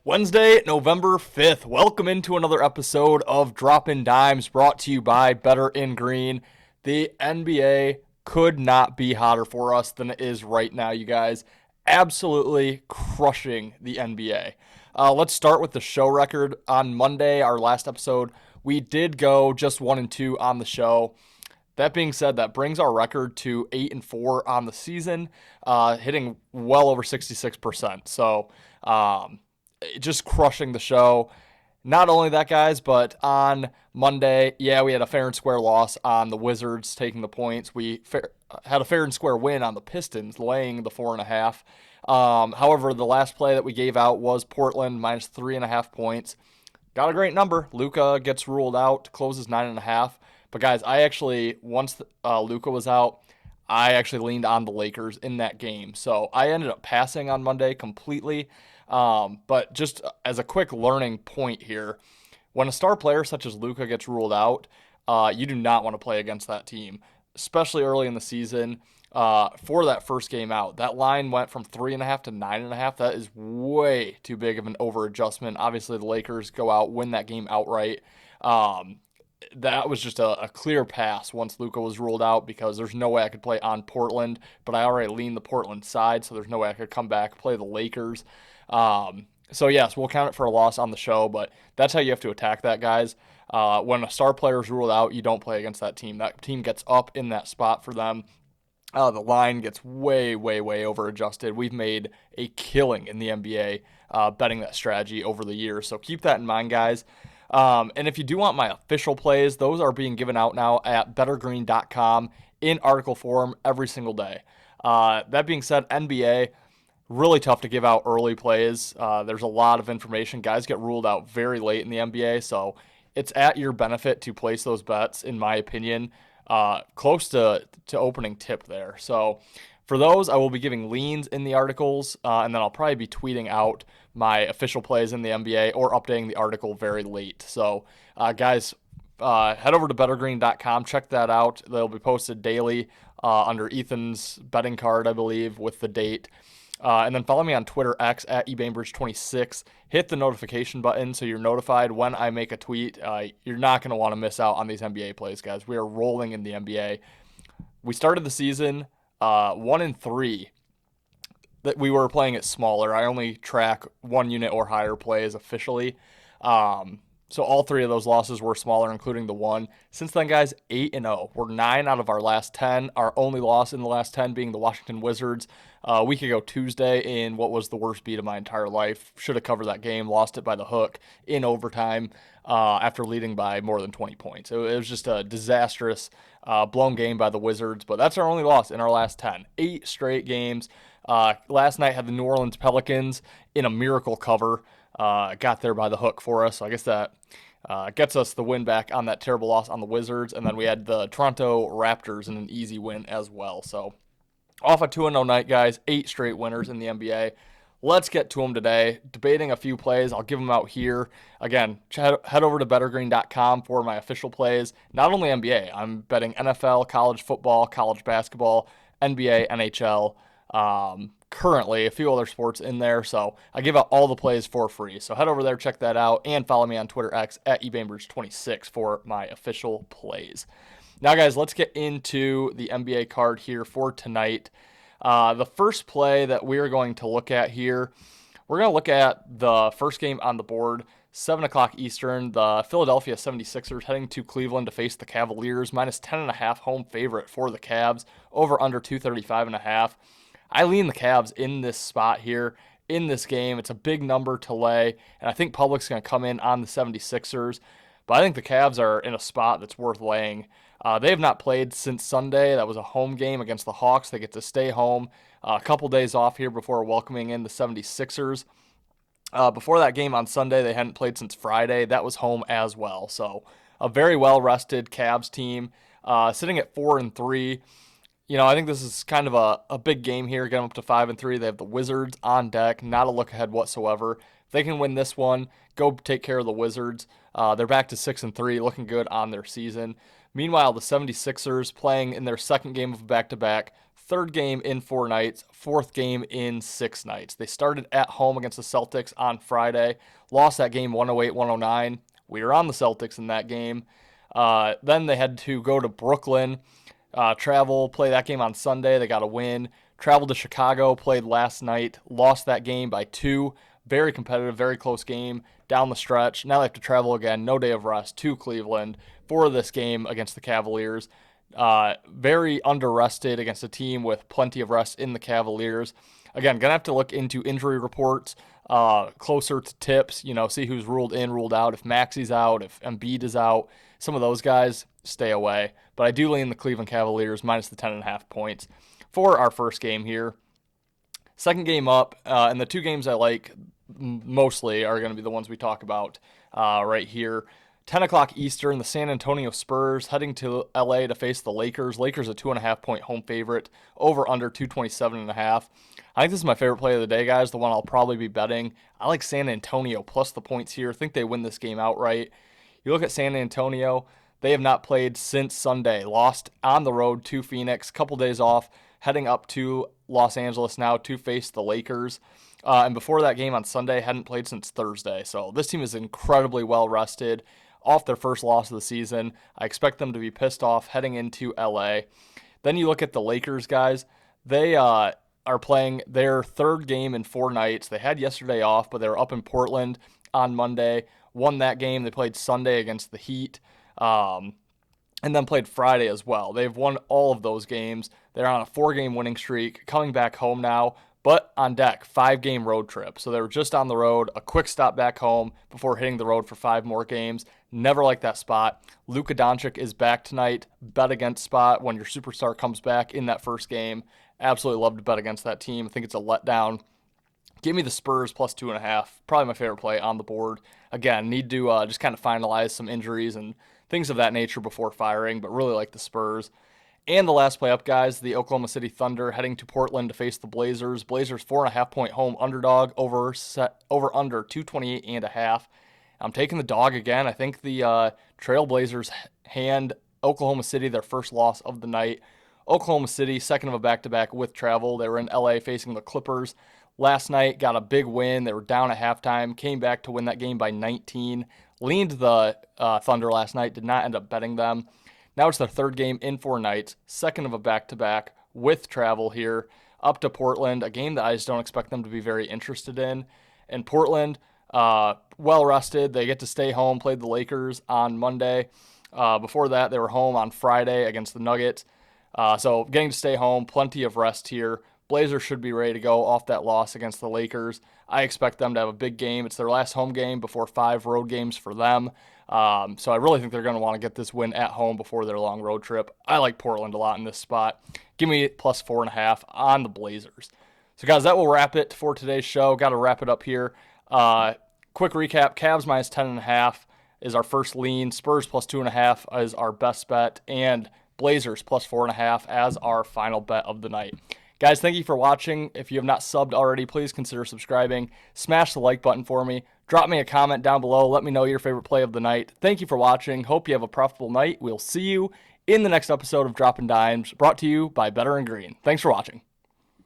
Wednesday, November 5th. Welcome into another episode of Droppin' Dimes brought to you by Better in Green. The NBA could not be hotter for us than it is right now, you guys. Absolutely crushing the NBA. Let's start with the show record. On Monday, our last episode, we did go just 1-2 on the show. That being said, that brings our record to 8-4 on the season, hitting well over 66%. So, just crushing the show. Not only that, guys, but on Monday, we had a fair and square loss on the Wizards taking the points. We had a fair and square win on the Pistons, laying the 4.5. However, the last play that we gave out was Portland minus 3.5 points. Got a great number. Luka gets ruled out, closes 9.5. But guys, I actually, once Luka was out, I actually leaned on the Lakers in that game. So I ended up passing on Monday completely. But just as a quick learning point here, when a star player such as Luka gets ruled out, you do not want to play against that team, especially early in the season. For that first game out, that line went from 3.5 to 9.5. That is way too big of an over adjustment. Obviously, the Lakers go out, win that game outright. That was just a clear pass once Luka was ruled out because there's no way I could play on Portland, but I already leaned the Portland side, so there's no way I could come back, play the Lakers. So yes, we'll count it for a loss on the show, but that's how you have to attack that, guys. When a star player is ruled out, you don't play against that team. That team gets up in that spot for them. The line gets way, way, way over adjusted. We've made a killing in the NBA betting that strategy over the years, so keep that in mind, guys. And if you do want my official plays, those are being given out now at bettergreen.com in article form every single day. That being said, NBA, really tough to give out early plays. There's a lot of information. Guys get ruled out very late in the NBA, so it's at your benefit to place those bets, in my opinion, close to opening tip there. So for those, I will be giving leans in the articles, and then I'll probably be tweeting out my official plays in the NBA or updating the article very late. So, guys, head over to bettergreen.com. Check that out. They'll be posted daily under Ethan's betting card, I believe, with the date. And then follow me on Twitter, X, at ebainbridge26. Hit the notification button so you're notified when I make a tweet. You're not going to want to miss out on these NBA plays, guys. We are rolling in the NBA. We started the season 1-3. That we were playing it smaller. I only track 1 unit or higher plays officially. So all 3 of those losses were smaller, including the one. Since then, guys, 8-0. We're 9 out of our last 10. Our only loss in the last 10 being the Washington Wizards a week ago Tuesday in what was the worst beat of my entire life. Should have covered that game. Lost it by the hook in overtime after leading by more than 20 points. It was just a disastrous blown game by the Wizards. But that's our only loss in our last 10. 8 straight games. Last night had the New Orleans Pelicans in a miracle cover. Got there by the hook for us. So I guess that gets us the win back on that terrible loss on the Wizards. And then we had the Toronto Raptors in an easy win as well. So off a 2-0 night, guys. 8 straight winners in the NBA. Let's get to them today. Debating a few plays. I'll give them out here. Again, head over to bettergreen.com for my official plays. Not only NBA. I'm betting NFL, college football, college basketball, NBA, NHL. Currently a few other sports in there, so I give out all the plays for free. So head over there, check that out, and follow me on Twitter X at ebainbridge26 for my official plays. Now, guys, let's get into the NBA card here for tonight. The first play that we're going to look at here, we're going to look at the first game on the board, 7 o'clock Eastern. The Philadelphia 76ers heading to Cleveland to face the Cavaliers, minus 10.5 home favorite for the Cavs, over under 235.5. I lean the Cavs in this spot here, in this game. It's a big number to lay, and I think public's going to come in on the 76ers. But I think the Cavs are in a spot that's worth laying. They have not played since Sunday. That was a home game against the Hawks. They get to stay home. A couple days off here before welcoming in the 76ers. Before that game on Sunday, they hadn't played since Friday. That was home as well. So a very well-rested Cavs team, sitting at 4-3. You know, I think this is kind of a big game here, get them up to 5-3. They have the Wizards on deck, not a look ahead whatsoever. If they can win this one, go take care of the Wizards. They're back to 6-3, looking good on their season. Meanwhile, the 76ers playing in their second game of back-to-back, third game in 4 nights, fourth game in 6 nights. They started at home against the Celtics on Friday, lost that game 108-109. We were on the Celtics in that game. Then they had to go to Brooklyn, travel, play that game on Sunday. They got a win. Traveled to Chicago, played last night, lost that game by 2. Very competitive, very close game down the stretch. Now they have to travel again, no day of rest, to Cleveland for this game against the Cavaliers. Very under-rested against a team with plenty of rest in the Cavaliers. Again, going to have to look into injury reports closer to tips, see who's ruled in, ruled out. If Maxi's out, if Embiid is out, some of those guys, stay away. But I do lean the Cleveland Cavaliers minus the 10.5 points for our first game here. Second game up, and the 2 games I like mostly are going to be the ones we talk about right here. 10 o'clock Eastern, the San Antonio Spurs heading to LA to face the Lakers. Lakers a 2.5-point home favorite, over under 227.5. I think this is my favorite play of the day, guys, the one I'll probably be betting. I like San Antonio plus the points here. I think they win this game outright. You look at San Antonio, they have not played since Sunday. Lost on the road to Phoenix, couple days off, heading up to Los Angeles now to face the Lakers. And before that game on Sunday, hadn't played since Thursday. So this team is incredibly well rested, off their first loss of the season. I expect them to be pissed off heading into LA. Then you look at the Lakers, guys. They are playing their third game in 4 nights. They had yesterday off, but they were up in Portland on Monday. Won that game. They played Sunday against the Heat, and then played Friday as well. They've won all of those games. They're on a 4-game winning streak, coming back home now. But on deck, 5-game road trip. So they were just on the road, a quick stop back home before hitting the road for 5 more games. Never liked that spot. Luka Doncic is back tonight. Bet against spot when your superstar comes back in that first game. Absolutely love to bet against that team. I think it's a letdown. Give me the Spurs plus 2.5. Probably my favorite play on the board. Again, need to just kind of finalize some injuries and things of that nature before firing, but really like the Spurs. And the last play up, guys, the Oklahoma City Thunder heading to Portland to face the Blazers. Blazers 4.5-point home underdog, over under 228.5. I'm taking the dog again. I think the Trailblazers hand Oklahoma City their first loss of the night. Oklahoma City, second of a back-to-back with travel. They were in LA facing the Clippers last night, got a big win. They were down at halftime, came back to win that game by 19. Leaned the Thunder last night, did not end up betting them. Now it's their third game in 4 nights, second of a back-to-back with travel here, up to Portland, a game that I just don't expect them to be very interested in. And Portland, well-rested. They get to stay home, played the Lakers on Monday. Before that, they were home on Friday against the Nuggets. So getting to stay home, plenty of rest here. Blazers should be ready to go off that loss against the Lakers. I expect them to have a big game. It's their last home game before 5 road games for them. So I really think they're going to want to get this win at home before their long road trip. I like Portland a lot in this spot. Give me plus 4.5 on the Blazers. So guys, that will wrap it for today's show. Got to wrap it up here. Quick recap, Cavs minus 10.5 is our first lean. Spurs plus 2.5 is our best bet. And Blazers plus 4.5 as our final bet of the night. Guys, thank you for watching. If you have not subbed already, please consider subscribing. Smash the like button for me. Drop me a comment down below. Let me know your favorite play of the night. Thank you for watching. Hope you have a profitable night. We'll see you in the next episode of Droppin' Dimes, brought to you by Better in Green. Thanks for watching.